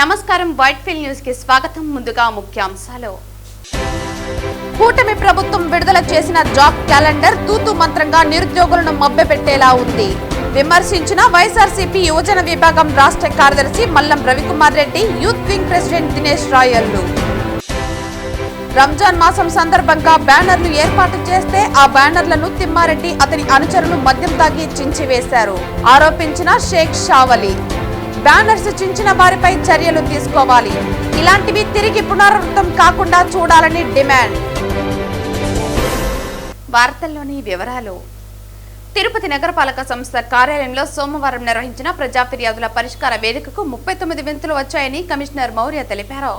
నమస్కారం Whitefield news కి స్వాగతం. ముందుగా ముఖ్యాంశాలు. కూటమి ప్రభుత్వం విడుదల చేసిన జాబ్ క్యాలెండర్ తూతు మంత్రంగా నిరుద్యోగులను మభ్యపెట్టేలా ఉంది. విమర్శించిన వైఎస్ఆర్సీపీ యువజన విభాగం రాష్ట్ర కార్యదర్శి Mallam Ravikumar Reddy, youth wing president Dinesh రాయల్లు. రంజాన్ మాసం సందర్భంగా బ్యానర్లు ఏర్పాటు చేస్తే ఆ బ్యానర్లను తిమ్మారెడ్డి అతని అనుచరులు మద్యం తాగి చించివేశారు ఆరోపించిన షేక్ షావలి. బ్యానర్స్ చించిన వారిపై చర్యలు తీసుకోవాలి, ఇలాంటివి తిరిగి పునరావృతం కాకుండా చూడాలని డిమాండ్. వార్తల్లోని వివరాలు. తిరుపతి నగరపాలక సంస్థ కార్యాలయంలో సోమవారం నిర్వహించిన ప్రజా ఫిర్యాదుల పరిష్కార వేదికకు 39 వింతులు వచ్చాయని కమిషనర్ మౌర్య తెలిపారు.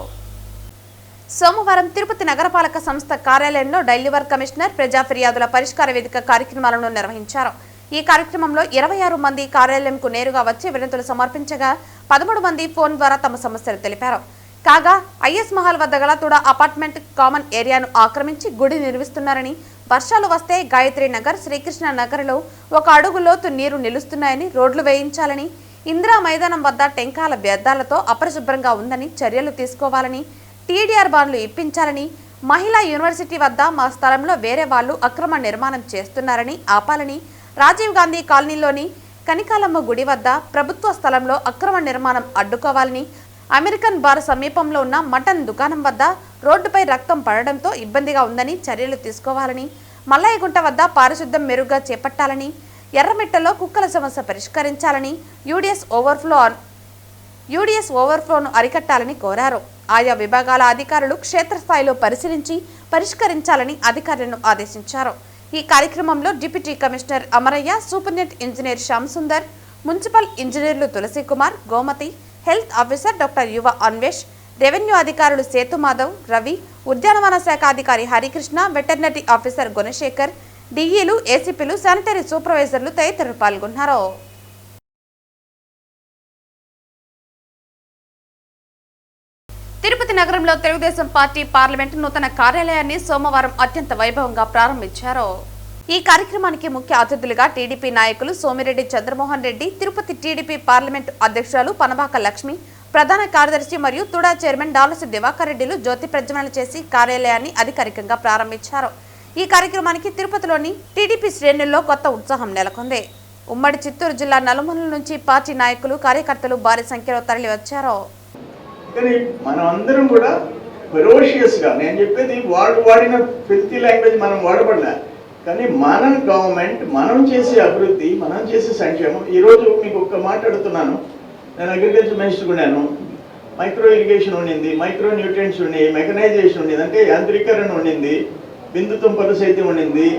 సోమవారం తిరుపతి నగరపాలక సంస్థ కార్యాలయంలో డైలీ వర్క్ కమిషనర్ ప్రజా ఫిర్యాదుల పరిష్కార వేదిక కార్యక్రమాలను నిర్వహించారు. ఈ కార్యక్రమంలో 26 మంది కార్యాలయంకు నేరుగా వచ్చి వినతులు సమర్పించగా 13 మంది ఫోన్ ద్వారా తమ సమస్యలు తెలిపారు. కాగా ఐఎస్ మహల్ వద్ద గల తుడా అపార్ట్మెంట్ కామన్ ఏరియాను ఆక్రమించి గుడి నిర్మిస్తున్నారని, వర్షాలు వస్తే గాయత్రి నగర్, శ్రీకృష్ణ నగర్లో 1 అడుగు లోతు నీరు నిలుస్తున్నాయని, రోడ్లు వేయించాలని, ఇందిరా మైదానం వద్ద టెంకాల వ్యర్థాలతో అపరిశుభ్రంగా ఉందని చర్యలు తీసుకోవాలని, టీడీఆర్ బాండ్లు ఇప్పించాలని, మహిళా యూనివర్సిటీ వద్ద మా స్థలంలో వేరే వాళ్లు అక్రమ నిర్మాణం చేస్తున్నారని ఆపాలని, రాజీవ్ గాంధీ కాలనీలోని కనికాలమ్మ గుడి వద్ద ప్రభుత్వ స్థలంలో అక్రమ నిర్మాణం అడ్డుకోవాలని, అమెరికన్ బార్ సమీపంలో ఉన్న మటన్ దుకాణం వద్ద రోడ్డుపై రక్తం పడడంతో ఇబ్బందిగా ఉందని చర్యలు తీసుకోవాలని, మల్లయ్యగుంట వద్ద పారిశుద్ధ్యం మెరుగ్గా చేపట్టాలని, ఎర్రమిట్టలో కుక్కల సమస్య పరిష్కరించాలని, యూడీఎస్ ఓవర్ఫ్లోను అరికట్టాలని కోరారు. ఆయా విభాగాల అధికారులు క్షేత్రస్థాయిలో పరిశీలించి పరిష్కరించాలని అధికారులను ఆదేశించారు. ఈ కార్యక్రమంలో deputy commissioner Amarayya, superintendent engineer Shyam Sundar, municipal ఇంజనీర్లు Tulasi Kumar, Gomathi, health officer doctor Yuva Anvesh, revenue అధికారులు సేతు మాధవ్, రవి, ఉద్యానవన శాఖ అధికారి హరికృష్ణ, వెటర్నరీ ఆఫీసర్ గుణశేఖర్, డిఈలు, ఏసీపీలు, శానిటరీ సూపర్వైజర్లు తదితరులు పాల్గొన్నారు. తిరుపతి నగరంలో తెలుగుదేశం పార్టీ పార్లమెంటు నూతన కార్యాలయాన్ని సోమవారం అత్యంత వైభవంగా ప్రారంభించారు. ఈ కార్యక్రమానికి ముఖ్య అతిథులుగా టీడీపీ నాయకులు సోమిరెడ్డి చంద్రమోహన్ రెడ్డి, తిరుపతి టీడీపీ పార్లమెంటు అధ్యక్షురాలు పనబాక లక్ష్మి, ప్రధాన కార్యదర్శి మరియు తుడా చైర్మన్ డాలసి దివాకర్ రెడ్డిలు జ్యోతి ప్రజ్వలన చేసి కార్యాలయాన్ని అధికారికంగా ప్రారంభించారు. ఈ కార్యక్రమానికి తిరుపతిలోని టీడీపీ శ్రేణుల్లో కొత్త ఉత్సాహం నెలకొంది. ఉమ్మడి చిత్తూరు జిల్లా నలుమూలల నుంచి పార్టీ నాయకులు, కార్యకర్తలు భారీ సంఖ్యలో తరలి వచ్చారు. కానీ మనం అందరం కూడా ఫెరోషియస్గా, నేను చెప్పేది వాడు వాడిన ఫిల్తీ లాంగ్వేజ్ మనం వాడబడలే, కానీ మన గవర్నమెంట్ మనం చేసే అభివృద్ధి, మనం చేసే సంక్షేమం. ఈరోజు మీకు ఒక్క మాట్లాడుతున్నాను, నేను అగ్రికల్చర్ మినిస్టర్ ఉన్నాను. మైక్రో ఇరిగేషన్ ఉండింది, మైక్రో న్యూట్రియంట్స్ ఉండి, మెకనైజేషన్ ఉండింది, అంటే యాంత్రీకరణ ఉండింది, బిందు తుంపర సైతం ఉండింది,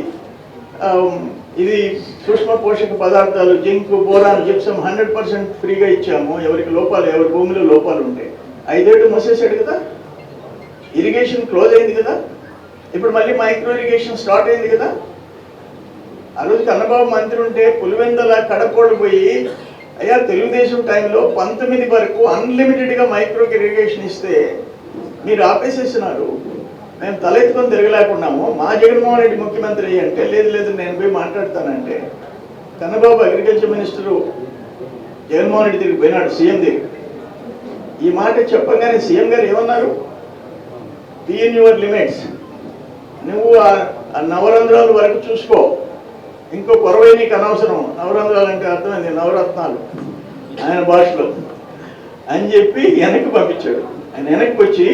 ఇది సూక్ష్మ పోషక పదార్థాలు జింక్, బోరాన్, జిప్సం 100% ఫ్రీగా ఇచ్చాము. ఎవరికి లోపాలు, ఎవరి భూమిలో లోపాలు ఉంటే 5 ఏళ్ళు మూసేసాడు కదా. ఇరిగేషన్ క్లోజ్ అయింది కదా. ఇప్పుడు మళ్ళీ మైక్రో ఇరిగేషన్ స్టార్ట్ అయింది కదా. ఆ రోజు కన్నబాబు మంత్రి ఉంటే పులివెందల కడకోడు పోయి, అయ్యా తెలుగుదేశం టైంలో 19 వరకు అన్లిమిటెడ్గా మైక్రో ఇరిగేషన్ ఇస్తే మీరు ఆపేసేస్తున్నారు, మేము తలెత్తుకొని తిరగలేకున్నాము, మా జగన్మోహన్ రెడ్డి ముఖ్యమంత్రి అంటే లేదు నేను పోయి మాట్లాడతానంటే, కన్నబాబు అగ్రికల్చర్ మినిస్టరు జగన్మోహన్ రెడ్డి దగ్గరికి పోయినాడు, సీఎం దగ్గర. ఈ మాట చెప్పగానే సీఎం గారు ఏమన్నారు, బీ ఇన్ యువర్ లిమిట్స్, నువ్వు ఆ నవరంధ్రాల వరకు చూసుకో, ఇంకో కొరవై నీకు అనవసరం. నవరంధ్రాలు అంటే అర్థమైంది, నవరత్నాలు ఆయన భాషలో అని చెప్పి వెనక్కి పంపించాడు. ఆయన వెనక్కి వచ్చి,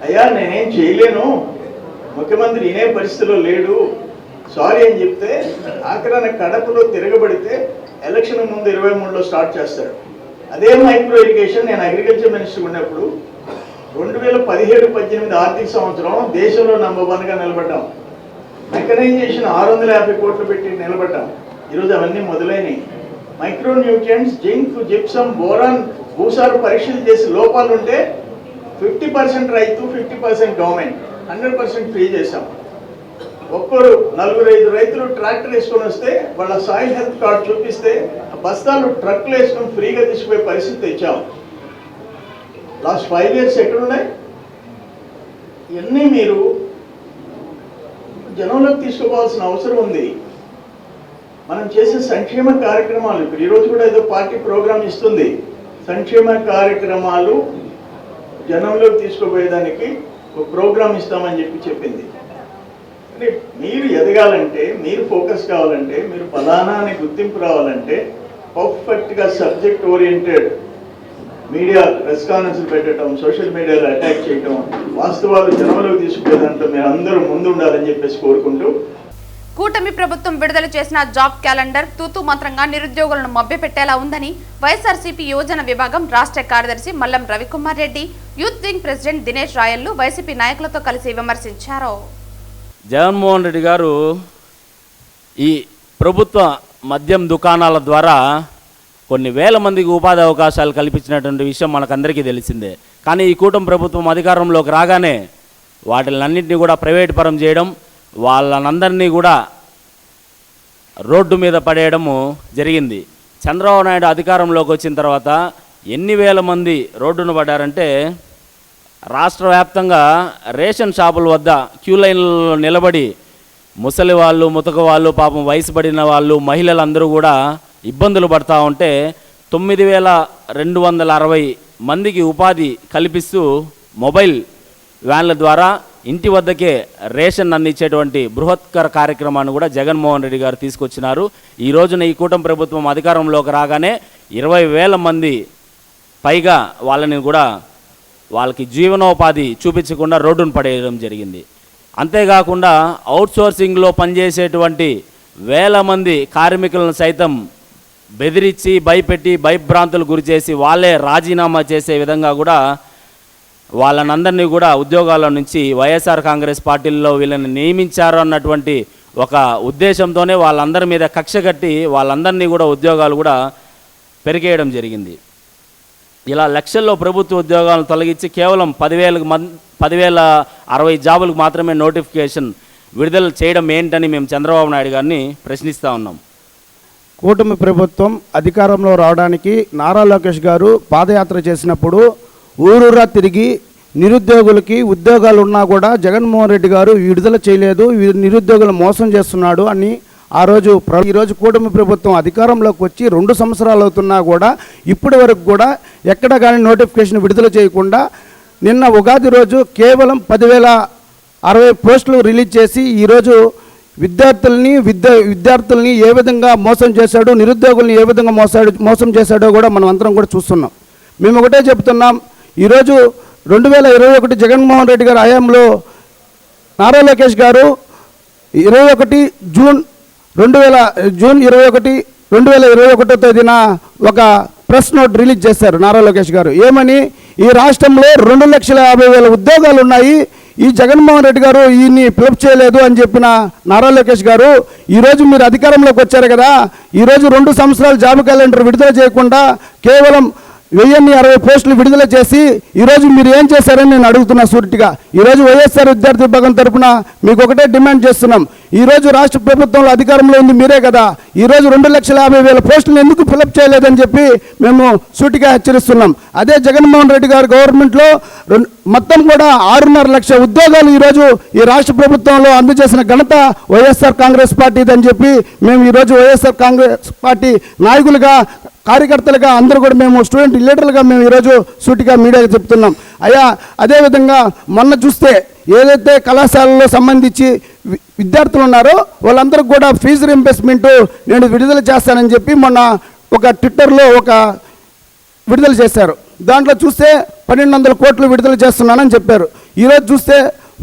అయ్యా నేనేం చేయలేను, ముఖ్యమంత్రి ఇనే పరిస్థితిలో లేడు, సారీ అని చెప్తే, ఆఖరణ కడపలో తిరగబడితే ఎలక్షన్ ముందు 23లో స్టార్ట్ చేస్తాడు. అదే మైక్రో ఇరిగేషన్ నేను అగ్రికల్చర్ మినిస్టర్ ఉన్నప్పుడు 2017-18 ఆర్థిక సంవత్సరం దేశంలో నంబర్ 1గా నిలబడ్డాం. మెకనైజేషన్ 650 కోట్లు పెట్టి నిలబడ్డాం. ఈరోజు అవన్నీ మొదలైనవి. Micronutrients, zinc, gypsum, boron, భూసారు పరీక్షలు చేసి లోపాలు ఉంటే 50% రైతు, 50% గవర్నమెంట్, 100% ఫ్రీ చేశాం. ఒక్కరు 4-5 రైతులు ట్రాక్టర్ వేసుకొని వస్తే వాళ్ళ సాయిల్ హెల్త్ కార్డు చూపిస్తే బస్తాలు ట్రక్లు వేసుకొని ఫ్రీగా తీసుకుపోయే పరిస్థితి తెచ్చాం. లాస్ట్ 5 years ఎక్కడున్నాయి ఇవన్నీ? మీరు జనంలోకి తీసుకోవాల్సిన అవసరం ఉంది. మనం చేసే సంక్షేమ కార్యక్రమాలు, ఇప్పుడు ఈరోజు కూడా ఏదో పార్టీ ప్రోగ్రామ్ ఇస్తుంది, సంక్షేమ కార్యక్రమాలు జనంలోకి తీసుకుపోయేదానికి ఒక ప్రోగ్రామ్ ఇస్తామని చెప్పింది. అంటే మీరు ఎదగాలంటే, మీరు ఫోకస్ కావాలంటే, మీరు ఫలానా అనే గుర్తింపు రావాలంటే పర్ఫెక్ట్గా సబ్జెక్ట్ ఓరియంటెడ్ మీడియా రెస్పాన్స్లు పెట్టడం, సోషల్ మీడియాలో అటాక్ చేయడం, వాస్తవాలు జనంలోకి తీసుకునే దాంట్లో మీరు అందరూ ముందు ఉండాలని చెప్పేసి కోరుకుంటూ, కూటమి ప్రభుత్వం విడుదల చేసిన జాబ్ క్యాలెండర్ తూతూ మంత్రంగా నిరుద్యోగులను మభ్యపెట్టేలా ఉందని వైఎస్ఆర్సీపీ యువజన విభాగం రాష్ట్ర కార్యదర్శి Mallam Ravikumar Reddy, youth wing president Dinesh రాయల్లు వైసీపీ నాయకులతో కలిసి విమర్శించారు. జగన్మోహన్ రెడ్డి గారు ఈ ప్రభుత్వ మద్యం దుకాణాల ద్వారా కొన్ని వేల మందికి ఉపాధి అవకాశాలు కల్పించినటువంటి విషయం మనకందరికీ తెలిసిందే. కానీ ఈ కూటమి ప్రభుత్వం అధికారంలోకి రాగానే వాటిలన్నింటినీ కూడా ప్రైవేట్ పరం చేయడం, వాళ్ళనందరినీ కూడా రోడ్డు మీద పడేయడము జరిగింది. చంద్రబాబు నాయుడు అధికారంలోకి వచ్చిన తర్వాత ఎన్ని వేల మంది రోడ్డును పడ్డారంటే, రాష్ట్ర వ్యాప్తంగా రేషన్ షాపుల వద్ద క్యూ లైన్లలో నిలబడి ముసలి వాళ్ళు, ముతక వాళ్ళు, పాపం వయసు పడిన వాళ్ళు, మహిళలందరూ కూడా ఇబ్బందులు పడతా ఉంటే 9,260 మందికి ఉపాధి కల్పిస్తూ మొబైల్ వ్యాన్ల ద్వారా ఇంటి వద్దకే రేషన్ అందించేటువంటి బృహత్కర కార్యక్రమాన్ని కూడా జగన్మోహన్ రెడ్డి గారు తీసుకొచ్చినారు. ఈ రోజున ఈ కూటమి ప్రభుత్వం అధికారంలోకి రాగానే 20,000 మంది పైగా వాళ్ళని కూడా వాళ్ళకి జీవనోపాధి చూపించకుండా రోడ్డును పడేయడం జరిగింది. అంతేకాకుండా అవుట్సోర్సింగ్లో పనిచేసేటువంటి వేల మంది కార్మికులను సైతం బెదిరించి, భయపెట్టి, భయభ్రాంతులు గురి చేసి వాళ్ళే రాజీనామా చేసే విధంగా కూడా వాళ్ళనందరినీ కూడా ఉద్యోగాల నుంచి వైఎస్ఆర్ కాంగ్రెస్ పార్టీల్లో వీళ్ళని నియమించారు అన్నటువంటి ఒక ఉద్దేశంతోనే వాళ్ళందరి మీద కక్ష కట్టి వాళ్ళందరినీ కూడా ఉద్యోగాలు కూడా పెరిగేయడం జరిగింది. ఇలా లక్షల్లో ప్రభుత్వ ఉద్యోగాలను తొలగించి కేవలం 10,060 జాబులకు మాత్రమే నోటిఫికేషన్ విడుదల చేయడం ఏంటని మేము చంద్రబాబు నాయుడు గారిని ప్రశ్నిస్తూ ఉన్నాం. కూటమి ప్రభుత్వం అధికారంలో రావడానికి నారా లోకేష్ గారు పాదయాత్ర చేసినప్పుడు ఊరూరా తిరిగి నిరుద్యోగులకి ఉద్యోగాలు ఉన్నా కూడా జగన్మోహన్ రెడ్డి గారు విడుదల చేయలేదు, నిరుద్యోగులు మోసం చేస్తున్నాడు అని ఈరోజు కూటమి ప్రభుత్వం అధికారంలోకి వచ్చి 2 సంవత్సరాలు అవుతున్నా కూడా ఇప్పటి వరకు కూడా ఎక్కడ కానీ నోటిఫికేషన్ విడుదల చేయకుండా నిన్న ఉగాది రోజు కేవలం 10,060 పోస్టులు రిలీజ్ చేసి ఈరోజు విద్యార్థుల్ని ఏ విధంగా మోసం చేశాడు, నిరుద్యోగుల్ని ఏ విధంగా మోసం చేశాడో కూడా మనం అందరం కూడా చూస్తున్నాం. మేము ఒకటే చెప్తున్నాం, ఈరోజు 2021 జగన్మోహన్ రెడ్డి గారి హయాంలో నారా లోకేష్ గారు 21 జూన్ 2021 తేదీన ఒక ప్రెస్ నోట్ రిలీజ్ చేశారు నారా లోకేష్ గారు. ఏమని, ఈ రాష్ట్రంలో 2,50,000 ఉద్యోగాలు ఉన్నాయి, ఈ జగన్మోహన్ రెడ్డి గారు ఈయన్ని ఫిలప్ చేయలేదు అని చెప్పిన నారా లోకేష్ గారు ఈరోజు మీరు అధికారంలోకి వచ్చారు కదా, ఈరోజు 2 సంవత్సరాలు జాబ్ క్యాలెండర్ విడుదల చేయకుండా కేవలం 1,060 పోస్టులు విడుదల చేసి ఈరోజు మీరు ఏం చేశారని నేను అడుగుతున్నా సూటిగా. ఈరోజు వైఎస్ఆర్ విద్యార్థి విభాగం తరఫున మీకు ఒకటే డిమాండ్ చేస్తున్నాం, ఈరోజు రాష్ట్ర ప్రభుత్వంలో అధికారంలో ఉంది మీరే కదా, ఈరోజు 2,50,000 పోస్టులు ఎందుకు ఫిలప్ చేయలేదని చెప్పి మేము సూటిగా హెచ్చరిస్తున్నాం. అదే జగన్మోహన్ రెడ్డి గారి గవర్నమెంట్లో మొత్తం కూడా 6.5 లక్షల ఉద్యోగాలు ఈరోజు ఈ రాష్ట్ర ప్రభుత్వంలో అందజేసిన ఘనత వైఎస్ఆర్ కాంగ్రెస్ పార్టీదని చెప్పి మేము ఈరోజు వైఎస్ఆర్ కాంగ్రెస్ పార్టీ నాయకులుగా, కార్యకర్తలుగా అందరూ కూడా మేము స్టూడెంట్ లీడర్లుగా మేము ఈరోజు సూటిగా మీడియాకి చెప్తున్నాం. అయ్యా, అదేవిధంగా మొన్న చూస్తే ఏదైతే కళాశాలలో సంబంధించి విద్యార్థులు ఉన్నారో వాళ్ళందరికీ కూడా ఫీజు రీయింబర్స్మెంట్ నేను విడుదల చేస్తానని చెప్పి మొన్న ఒక ట్విట్టర్లో ఒక విడుదల చేశారు. దాంట్లో చూస్తే 1,200 కోట్లు విడుదల చేస్తున్నానని చెప్పారు. ఈరోజు చూస్తే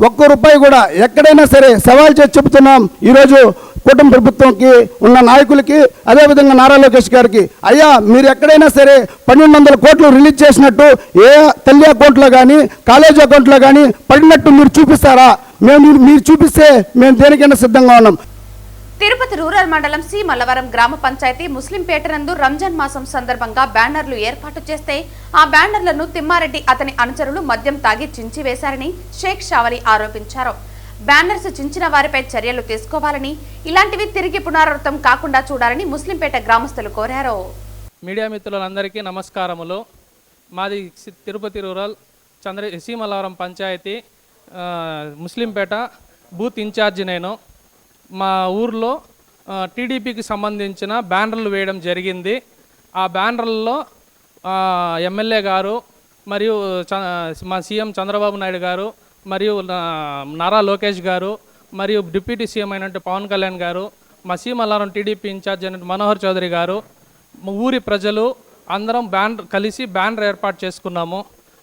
₹1 కూడా ఎక్కడైనా సరే సవాల్ చేసి చెబుతున్నాం ఈరోజు కూటమి ప్రభుత్వంకి ఉన్న నాయకులకి, అదేవిధంగా నారా లోకేష్ గారికి, అయ్యా మీరు ఎక్కడైనా సరే 1,200 కోట్లు రిలీజ్ చేసినట్టు ఏ తల్లి అకౌంట్లో కానీ కాలేజ్ అకౌంట్లో కానీ పడినట్టు మీరు చూపిస్తారా? మీరు చూపిస్తే మేము దేనికైనా సిద్ధంగా ఉన్నాం. తిరుపతి రూరల్ మండలం సి మల్లవరం గ్రామ పంచాయతీ ముస్లింపేట నందు రంజాన్ మాసం సందర్భంగా బ్యానర్లు ఏర్పాటు చేస్తే ఆ బ్యానర్లను తిమ్మారెడ్డి అతని అనుచరులు మద్యం తాగి చించివేశారని షేక్ షావలి ఆరోపించారు. బ్యానర్స్ చించిన వారిపై చర్యలు తీసుకోవాలని, ఇలాంటివి తిరిగి పునరావృతం కాకుండా చూడాలని ముస్లింపేట గ్రామస్తులు కోరారు. మీడియా మిత్రులందరికీ నమస్కారములు. మాది తిరుపతి రూరల్ సి మల్లవరం పంచాయతీ ముస్లింపేట బూత్ ఇన్ఛార్జి నేను. మా ఊర్లో టీడీపీకి సంబంధించిన బ్యానర్లు వేయడం జరిగింది. ఆ బ్యానర్లలో ఎమ్మెల్యే గారు మరియు మా సీఎం చంద్రబాబు నాయుడు గారు మరియు నారా లోకేష్ గారు మరియు డిప్యూటీ సీఎం అయినట్టు పవన్ కళ్యాణ్ గారు, మా సీమల్లారం టీడీపీ ఇన్ఛార్జ్ అయినట్టు మనోహర్ చౌదరి గారు, ఊరి ప్రజలు అందరం కలిసి బ్యానర్ ఏర్పాటు చేసుకున్నాము.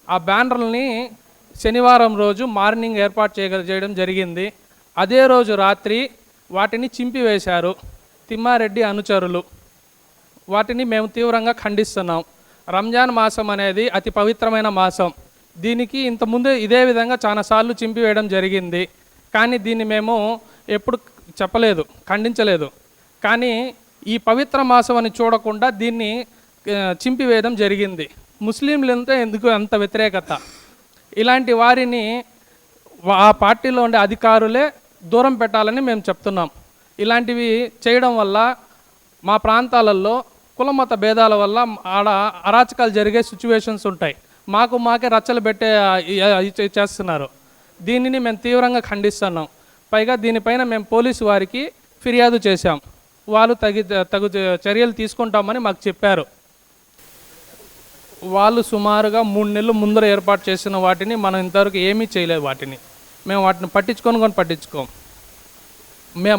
ఆ బ్యానర్ని శనివారం రోజు మార్నింగ్ ఏర్పాటు చేయడం జరిగింది. అదే రోజు రాత్రి వాటిని చింపివేశారు తిమ్మారెడ్డి అనుచరులు. వాటిని మేము తీవ్రంగా ఖండిస్తున్నాం. రంజాన్ మాసం అనేది అతి పవిత్రమైన మాసం. దీనికి ఇంతకుముందే ఇదే విధంగా చాలాసార్లు చింపివేయడం జరిగింది. కానీ దీన్ని మేము ఎప్పుడు చెప్పలేదు, ఖండించలేదు. కానీ ఈ పవిత్ర మాసం అని చూడకుండా దీన్ని చింపివేయడం జరిగింది. ముస్లింలంతా ఎందుకు అంత వ్యతిరేకత? ఇలాంటి వారిని ఆ పార్టీలో ఉండే అధికారులే దూరం పెట్టాలని మేము చెప్తున్నాం. ఇలాంటివి చేయడం వల్ల మా ప్రాంతాలలో కులమత భేదాల వల్ల ఆడ అరాచకాలు జరిగే సిచ్యువేషన్స్ ఉంటాయి. మాకే రచ్చలు పెట్టే చేస్తున్నారు. దీనిని మేము తీవ్రంగా ఖండిస్తున్నాం. పైగా దీనిపైన మేము పోలీసు వారికి ఫిర్యాదు చేశాం. వాళ్ళు తగు చర్యలు తీసుకుంటామని మాకు చెప్పారు. వాళ్ళు సుమారుగా 3 నెలలు ముందర ఏర్పాటు చేసిన వాటిని మనం ఇంతవరకు ఏమీ చేయలేదు. మేము వాటిని పట్టించుకోం.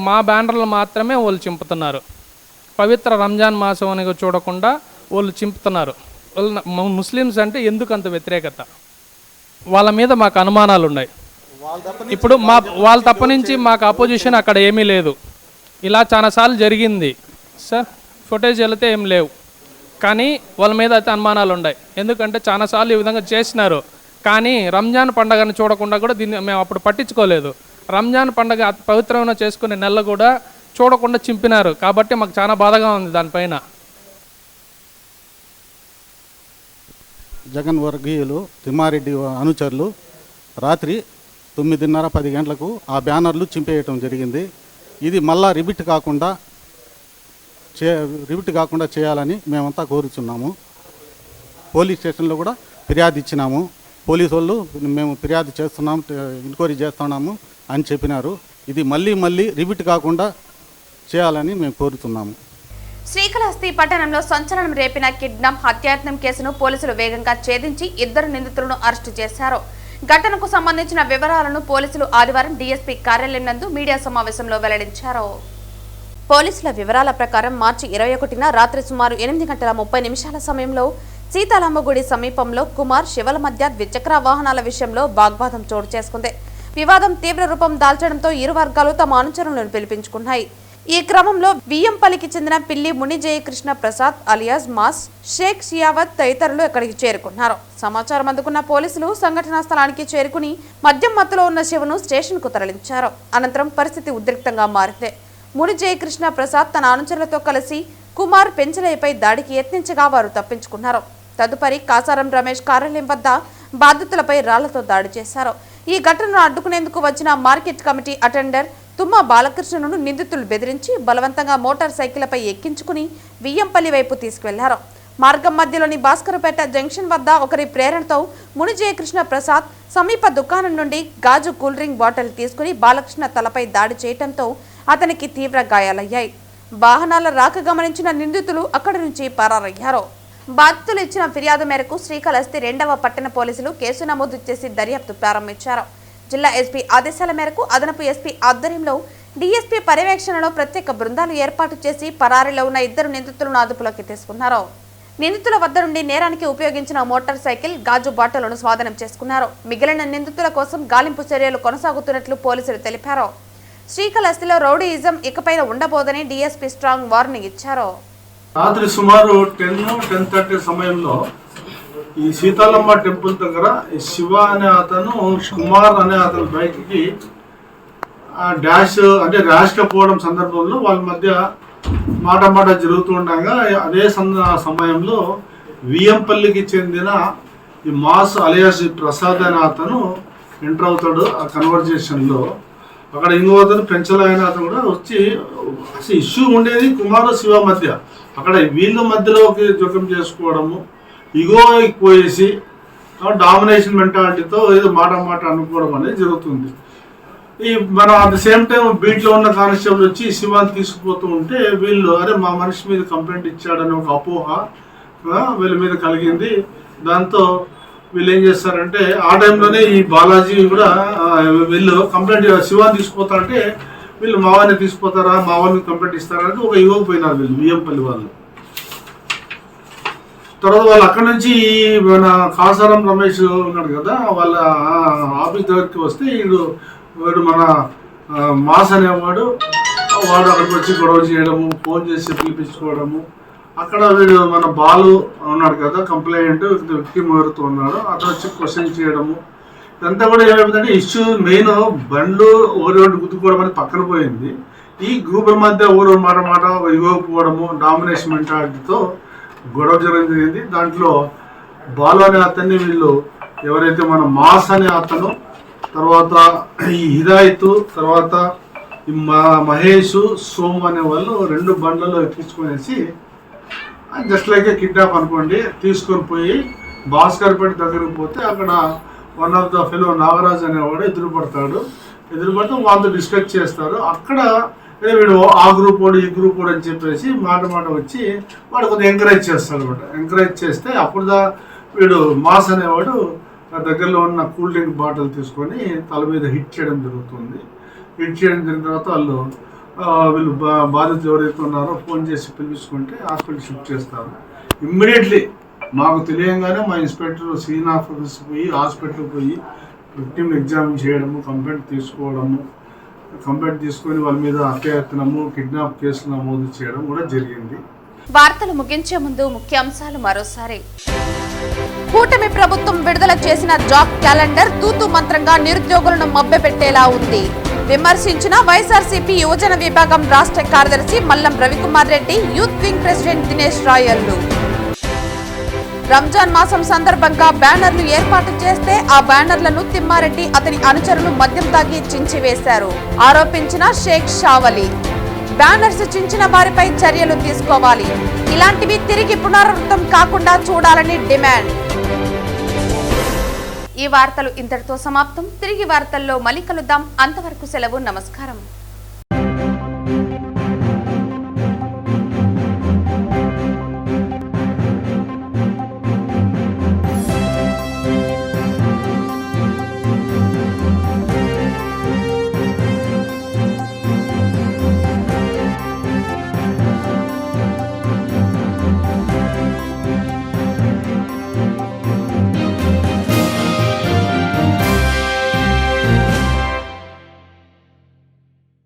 మా బ్యానర్లు మాత్రమే వాళ్ళు చింపుతున్నారు. పవిత్ర రంజాన్ మాసం అని చూడకుండా వాళ్ళు చింపుతున్నారు. ముస్లిమ్స్ అంటే ఎందుకు అంత వ్యతిరేకత? వాళ్ళ మీద మాకు అనుమానాలు ఉన్నాయి. ఇప్పుడు వాళ్ళ తప్ప నుంచి మాకు అపోజిషన్ అక్కడ ఏమీ లేదు. ఇలా చాలాసార్లు జరిగింది సార్. ఫుటేజ్ వెళితే ఏం లేవు, కానీ వాళ్ళ మీద అయితే అనుమానాలు ఉన్నాయి. ఎందుకంటే చాలాసార్లు ఈ విధంగా చేసినారు. కానీ రంజాన్ పండుగను చూడకుండా కూడా దీన్ని మేము అప్పుడు పట్టించుకోలేదు. రంజాన్ పండుగ అతి పవిత్రమైన చేసుకునే నెల కూడా చూడకుండా చింపినారు. కాబట్టి మాకు చాలా బాధగా ఉంది దానిపైన. జగన్ వర్గీయులు తిమ్మారెడ్డి అనుచరులు రాత్రి 9:30-10 గంటలకు ఆ బ్యానర్లు చింపేయటం జరిగింది. ఇది మళ్ళా రిపీట్ కాకుండా చేయాలని మేమంతా కోరుచున్నాము. పోలీస్ స్టేషన్లో కూడా ఫిర్యాదు ఇచ్చినాము. పోలీసు వాళ్ళు మేము ఫిర్యాదు చేస్తున్నాము, ఎంక్వైరీ చేస్తున్నాము అని చెప్పినారు. ఇది మళ్ళీ రిపీట్ కాకుండా చేయాలని మేము కోరుతున్నాము. శ్రీకాళహస్తి పట్టణంలో సంచలనం రేపిన కిడ్నాప్ హత్యాయత్నం కేసును పోలీసులు వేగంగా ఛేదించి 2 నిందితులను అరెస్టు చేశారు. ఘటనకు సంబంధించిన వివరాలను పోలీసులు ఆదివారం డీఎస్పీ కార్యాలయం నందు మీడియా సమావేశంలో వెల్లడించారు. పోలీసుల వివరాల ప్రకారం మార్చి 21న రాత్రి సుమారు 8:30 సమయంలో సీతారామగుడి సమీపంలో కుమార్ శివల మధ్య ద్విచక్ర వాహనాల విషయంలో వాగ్వాదం చోటు చేసుకుంది. వివాదం తీవ్ర రూపం దాల్చడంతో ఇరు వర్గాలు తమ అనుచరులను పిలిపించుకున్నాయి. ఈ క్రమంలో వియ్యంపల్లికి చెందిన పిల్లి ముని జయకృష్ణ ప్రసాద్ అలియాస్ మాస్, షేక్ షియావత్ తదితరులు ఇక్కడికి చేరుకున్నారు. సమాచారం అందుకున్న పోలీసులు సంఘటనా స్థలానికి చేరుకుని మద్యం మత్తులో ఉన్న శివను స్టేషన్కు తరలించారు. అనంతరం పరిస్థితి ఉద్రిక్తంగా మారింది. ముని జయకృష్ణ ప్రసాద్ తన అనుచరులతో కలిసి కుమార్ పెంచలయ్యపై దాడికి యత్నించగా వారు తప్పించుకున్నారు. తదుపరి కాసారం రమేష్ కార్యాలయం వద్ద బాధితులపై రాళ్లతో దాడి చేశారు. ఈ ఘటనను అడ్డుకునేందుకు వచ్చిన మార్కెట్ కమిటీ అటెండర్ తుమ్మా బాలకృష్ణను నిందితులు బెదిరించి బలవంతంగా మోటార్ సైకిళ్లపై ఎక్కించుకుని వియ్యంపల్లి వైపు తీసుకువెళ్లారు. మార్గం మధ్యలోని భాస్కరపేట జంక్షన్ వద్ద ఒకరి ప్రేరణతో ముని జయకృష్ణ ప్రసాద్ సమీప దుకాణం నుండి గాజు కూల్ డ్రింక్ బాటిల్ తీసుకుని బాలకృష్ణ తలపై దాడి చేయడంతో అతనికి తీవ్ర గాయాలయ్యాయి. వాహనాల రాక గమనించిన నిందితులు అక్కడి నుంచి పరారయ్యారు. బాధితులు ఇచ్చిన ఫిర్యాదు మేరకు శ్రీకాళహస్తి 2వ పట్టణ పోలీసులు కేసు నమోదు చేసి దర్యాప్తు ప్రారంభించారు. జిల్లా ఎస్పీ ఆదేశాల మేరకు అదనపు ఎస్పీ ఆధ్వర్యంలో డీఎస్పీ పర్యవేక్షణలో ప్రత్యేక బృందాలు ఏర్పాటు చేసి పరారీలో ఉన్న 2 నిందితులను అదుపులోకి తీసుకున్నారు. నిందితుల వద్ద నుండి నేరానికి ఉపయోగించిన మోటార్ సైకిల్, గాజు బాటలను స్వాధీనం చేసుకున్నారు. మిగిలిన నిందితుల కోసం గాలింపు చర్యలు కొనసాగుతున్నట్లు పోలీసులు తెలిపారు. శ్రీకాళహస్తిలో రౌడీయిజం ఇకపైన ఉండబోదని డీఎస్పీ స్ట్రాంగ్ వార్నింగ్ ఇచ్చారు. రాత్రి సుమారు 10-10:30 సమయంలో ఈ సీతాలమ్మ టెంపుల్ దగ్గర శివ అనే అతను కుమార్ అనే అతని బైక్కి ర్యాష్గా పోవడం సందర్భంలో వాళ్ళ మధ్య మాట జరుగుతూ ఉండగా అదే సమయంలో వియ్యంపల్లికి చెందిన ఈ మాస్ అలియాస్ ప్రసాద్ అనే అతను ఎంటర్ అవుతాడు. ఆ కన్వర్జేషన్లో అక్కడ ఇంకో అతను పెంచలైన అతను కూడా వచ్చి అసలు ఇష్యూ ఉండేది కుమార్ శివ మధ్య. అక్కడ వీళ్ళ మధ్యలోకి జోక్యం చేసుకోవడము, ఇగో పోయేసి డామినేషన్ మెంటాలిటీతో ఏదో మాట అనుకోవడం అనేది జరుగుతుంది. ఈ మన అట్ ద సేమ్ టైం బీట్లో ఉన్న కానిస్టేబుల్ వచ్చి శివాన్ని తీసుకుపోతూ ఉంటే వీళ్ళు అరే మా మనిషి మీద కంప్లైంట్ ఇచ్చాడని ఒక అపోహ వీళ్ళ మీద కలిగింది. దాంతో వీళ్ళు ఏం చేస్తారంటే ఆ టైంలోనే ఈ బాలాజీ కూడా వీళ్ళు కంప్లైంట్ శివాన్ని తీసుకుపోతారంటే వీళ్ళు మావాన్ని తీసుకుపోతారా, మావాన్ని కంప్లైంట్ ఇస్తారా అంటే ఒక యువకు పోయినారు వీళ్ళు వియ్యంపల్లి వాళ్ళు. తర్వాత వాళ్ళు అక్కడి నుంచి మన కాసారం రమేష్ ఉన్నాడు కదా, వాళ్ళ ఆఫీస్ దగ్గరికి వస్తే వీడు మన మాస్ అనేవాడు అక్కడికి వచ్చి గొడవ చేయడము, ఫోన్ చేసి పిలిపించుకోవడము. అక్కడ వీడు మన బాలు ఉన్నాడు కదా కంప్లైంట్ విక్టిమ్ ఎవరితో ఉన్నాడో అతను వచ్చి క్వశ్చన్ చేయడము. ఇదంతా కూడా ఏమైపోతుందంటే ఇష్యూ మెయిన్ బండ్లు ఓరి గుద్దుకోవడం అని పక్కన పోయింది. ఈ గ్రూపుల మధ్య ఊరు మాట ఇవ్వకపోవడము, డామినేషన్ మెంటాలిటీతో గొడవ జరిగింది. దాంట్లో బాలు అనే అతన్ని వీళ్ళు ఎవరైతే మన మాస్ అనే అతను, తర్వాత ఈ హిదాయత్, తర్వాత ఈ మహేష్, సోము అనే వాళ్ళు 2 బండ్లలో ఎక్కించుకునేసి జస్ట్ లైక్ కిడ్నాప్ అనుకోండి తీసుకొని పోయి భాస్కర్పేట దగ్గరికి పోతే అక్కడ one of the fellow Nagaraj అనేవాడు ఎదురుపడితే వాళ్ళతో డిస్కస్ చేస్తారు. అక్కడ వీడు ఆ గ్రూప్ వాడు ఈ గ్రూప్ వాడు అని చెప్పేసి మాట వచ్చి వాడు కొంచెం ఎంకరేజ్ చేస్తాడు అనమాట. ఎంకరేజ్ చేస్తే అప్పుడు వీడు మాస్ అనేవాడు దగ్గరలో ఉన్న కూల్ డ్రింక్ బాటిల్ తీసుకొని తల మీద హిట్ చేయడం జరుగుతుంది. హిట్ చేయడం జరిగిన తర్వాత వీళ్ళు బాధితులు ఎవరైతే ఉన్నారో ఫోన్ చేసి పిలిపించుకుంటే హాస్పిటల్ షిఫ్ట్ చేస్తారు. ఇమ్మీడియట్లీ మాకు తెలియగానే మా ఇన్స్పెక్టర్ సీన్ ఆఫీస్ పోయి హాస్పిటల్కి పోయి విక్టిమ్ ఎగ్జామిన్ చేయడము, కంప్లైంట్ తీసుకొని వాళ్ళ మీద హత్యాయత్నము, కిడ్నాప్ కేసులు నమోదు చేయడం కూడా జరిగింది. వార్తలు ముగించే ముందు ముఖ్యాంశాలు మరోసారి. కూటమి ప్రభుత్వం విడుదల చేసిన జాబ్ క్యాలెండర్ తూతు మంత్రంగా నిరుద్యోగులను మభ్యపెట్టేలా ఉంది. విమర్శించిన వైఎస్ఆర్సీపీ యువజన విభాగం రాష్ట్ర కార్యదర్శి Mallam Ravikumar Reddy, youth wing president Dinesh రాయల్లు. రంజాన్ మాసం సందర్భంగా బ్యానర్లు ఏర్పాటు చేస్తే ఆ బ్యానర్లను తిమ్మారెడ్డి అతని అనుచరులు మద్యం తాగి చించివేశారు ఆరోపించిన షేక్ షావలి. బ్యానర్స్ చించిన వారిపై చర్యలు తీసుకోవాలి, ఇలాంటివి తిరిగి పునరావృతం కాకుండా చూడాలని డిమాండ్. ఈ వార్తలు ఇంతటితో సమాప్తం. తిరిగి వార్తల్లో మళ్ళీ కలుద్దాం. అంతవరకు సెలవు. నమస్కారం.